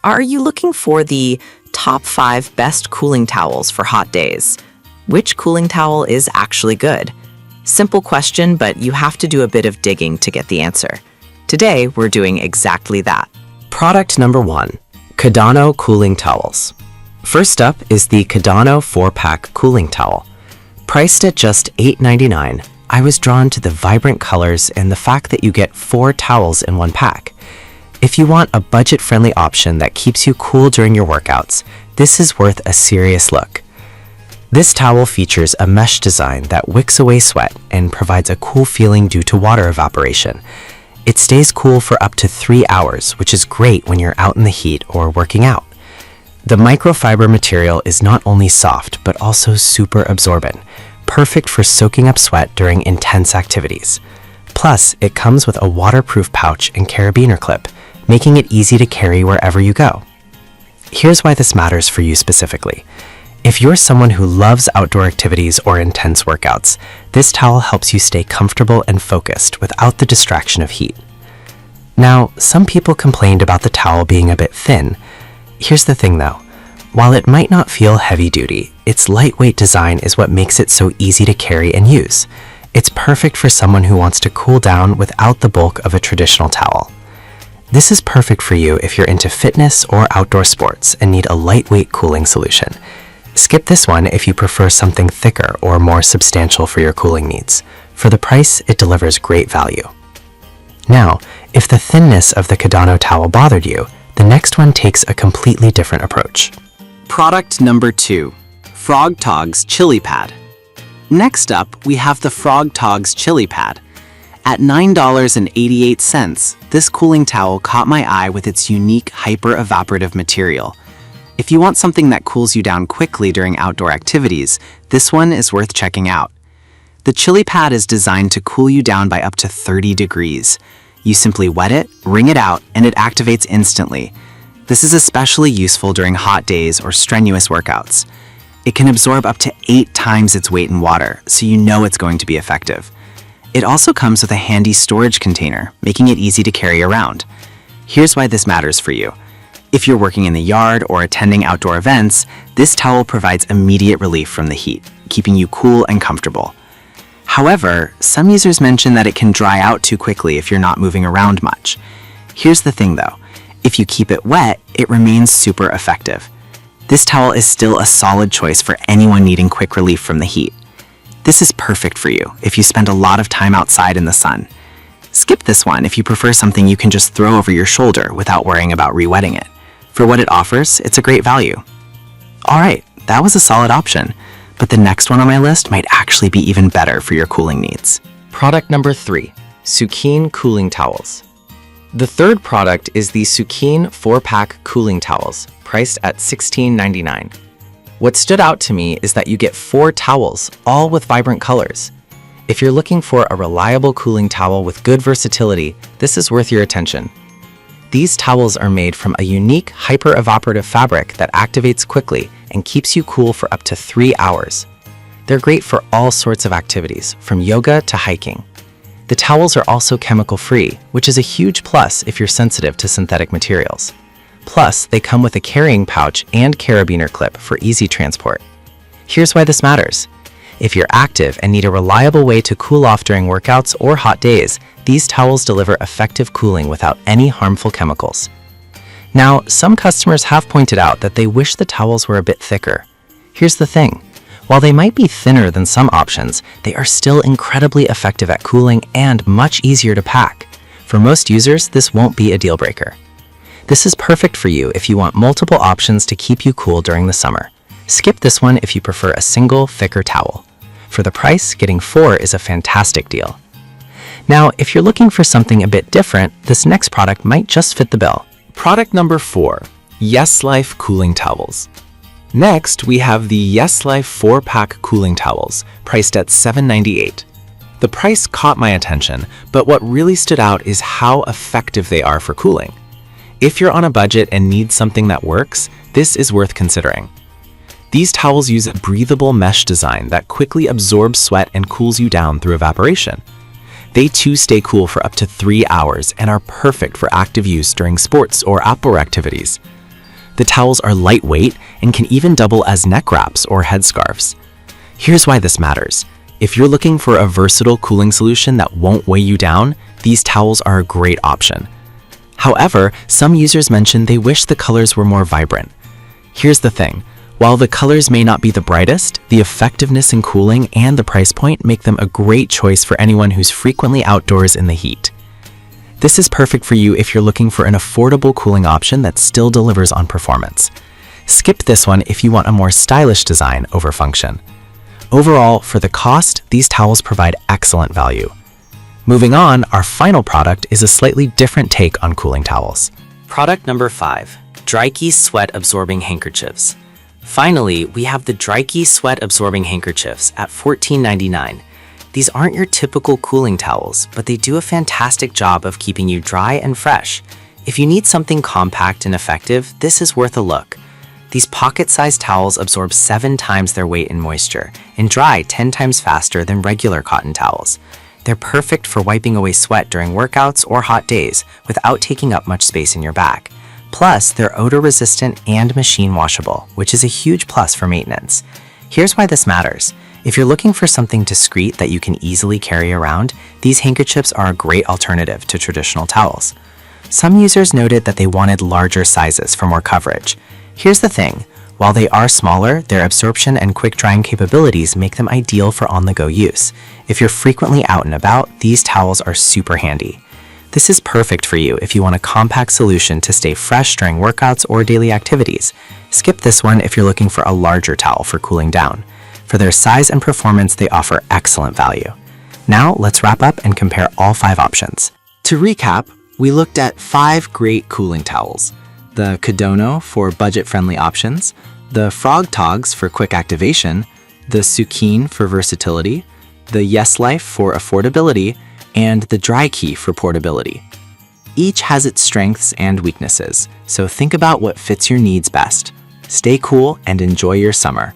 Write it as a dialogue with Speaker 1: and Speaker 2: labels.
Speaker 1: Are you looking for the top 5 best cooling towels for hot days? Which cooling towel is actually good? Simple question, but you have to do a bit of digging to get the answer. Today, we're doing exactly that.
Speaker 2: Product number 1, Kadano Cooling Towels. First up is the Kadano 4-pack cooling towel. Priced at just $8.99, I was drawn to the vibrant colors and the fact that you get 4 towels in one pack. If you want a budget-friendly option that keeps you cool during your workouts, this is worth a serious look. This towel features a mesh design that wicks away sweat and provides a cool feeling due to water evaporation. It stays cool for up to 3 hours, which is great when you're out in the heat or working out. The microfiber material is not only soft, but also super absorbent, perfect for soaking up sweat during intense activities. Plus, it comes with a waterproof pouch and carabiner clip, making it easy to carry wherever you go. Here's why this matters for you specifically. If you're someone who loves outdoor activities or intense workouts, this towel helps you stay comfortable and focused without the distraction of heat. Now, some people complained about the towel being a bit thin. Here's the thing though. While it might not feel heavy-duty, its lightweight design is what makes it so easy to carry and use. It's perfect for someone who wants to cool down without the bulk of a traditional towel. This is perfect for you if you're into fitness or outdoor sports and need a lightweight cooling solution. Skip this one if you prefer something thicker or more substantial for your cooling needs. For the price, it delivers great value. Now, if the thinness of the Kadano towel bothered you, the next one takes a completely different approach.
Speaker 3: Product number 2, Frog Togs Chili Pad. Next up, we have the Frog Togs Chili Pad. At $9.88, this cooling towel caught my eye with its unique hyper-evaporative material. If you want something that cools you down quickly during outdoor activities, this one is worth checking out. The Chili Pad is designed to cool you down by up to 30 degrees. You simply wet it, wring it out, and it activates instantly. This is especially useful during hot days or strenuous workouts. It can absorb up to 8 times its weight in water, so you know it's going to be effective. It also comes with a handy storage container, making it easy to carry around. Here's why this matters for you. If you're working in the yard or attending outdoor events, this towel provides immediate relief from the heat, keeping you cool and comfortable. However, some users mention that it can dry out too quickly if you're not moving around much. Here's the thing though, if you keep it wet, it remains super effective. This towel is still a solid choice for anyone needing quick relief from the heat. This is perfect for you if you spend a lot of time outside in the sun. Skip this one if you prefer something you can just throw over your shoulder without worrying about re-wetting it. For what it offers, it's a great value. Alright, that was a solid option, but the next one on my list might actually be even better for your cooling needs.
Speaker 2: Product number 3, Sukin Cooling Towels. The third product is the Sukin 4-pack cooling towels, priced at $16.99. What stood out to me is that you get 4 towels, all with vibrant colors. If you're looking for a reliable cooling towel with good versatility, this is worth your attention. These towels are made from a unique hyper-evaporative fabric that activates quickly and keeps you cool for up to 3 hours. They're great for all sorts of activities, from yoga to hiking. The towels are also chemical-free, which is a huge plus if you're sensitive to synthetic materials. Plus, they come with a carrying pouch and carabiner clip for easy transport. Here's why this matters. If you're active and need a reliable way to cool off during workouts or hot days, these towels deliver effective cooling without any harmful chemicals. Now, some customers have pointed out that they wish the towels were a bit thicker. Here's the thing. While they might be thinner than some options, they are still incredibly effective at cooling and much easier to pack. For most users, this won't be a deal breaker. This is perfect for you if you want multiple options to keep you cool during the summer. Skip this one if you prefer a single, thicker towel. For the price, getting 4 is a fantastic deal. Now, if you're looking for something a bit different, this next product might just fit the bill.
Speaker 4: Product number 4, Yes Life Cooling Towels. Next, we have the Yes Life 4-pack cooling towels, priced at $7.98. The price caught my attention, but what really stood out is how effective they are for cooling. If you're on a budget and need something that works, this is worth considering. These towels use a breathable mesh design that quickly absorbs sweat and cools you down through evaporation. They too stay cool for up to 3 hours and are perfect for active use during sports or outdoor activities. The towels are lightweight and can even double as neck wraps or headscarves. Here's why this matters. If you're looking for a versatile cooling solution that won't weigh you down, these towels are a great option. However, some users mentioned they wish the colors were more vibrant. Here's the thing. While the colors may not be the brightest, the effectiveness in cooling and the price point make them a great choice for anyone who's frequently outdoors in the heat. This is perfect for you if you're looking for an affordable cooling option that still delivers on performance. Skip this one if you want a more stylish design over function. Overall, for the cost, these towels provide excellent value. Moving on, our final product is a slightly different take on cooling towels.
Speaker 2: Product number 5, Dryke Sweat Absorbing Handkerchiefs. Finally, we have the Dryke Sweat Absorbing Handkerchiefs at $14.99. These aren't your typical cooling towels, but they do a fantastic job of keeping you dry and fresh. If you need something compact and effective, this is worth a look. These pocket-sized towels absorb 7 times their weight in moisture and dry 10 times faster than regular cotton towels. They're perfect for wiping away sweat during workouts or hot days without taking up much space in your bag. Plus, they're odor-resistant and machine washable, which is a huge plus for maintenance. Here's why this matters. If you're looking for something discreet that you can easily carry around, these handkerchiefs are a great alternative to traditional towels. Some users noted that they wanted larger sizes for more coverage. Here's the thing. While they are smaller, their absorption and quick drying capabilities make them ideal for on-the-go use. If you're frequently out and about, these towels are super handy. This is perfect for you if you want a compact solution to stay fresh during workouts or daily activities. Skip this one if you're looking for a larger towel for cooling down. For their size and performance, they offer excellent value. Now, let's wrap up and compare all 5 options.
Speaker 3: To recap, we looked at 5 great cooling towels. The Kadono for budget-friendly options, the Frog Togs for quick activation, the Sukin for versatility, the Yes Life for affordability, and the Dryke for portability. Each has its strengths and weaknesses, so think about what fits your needs best. Stay cool and enjoy your summer.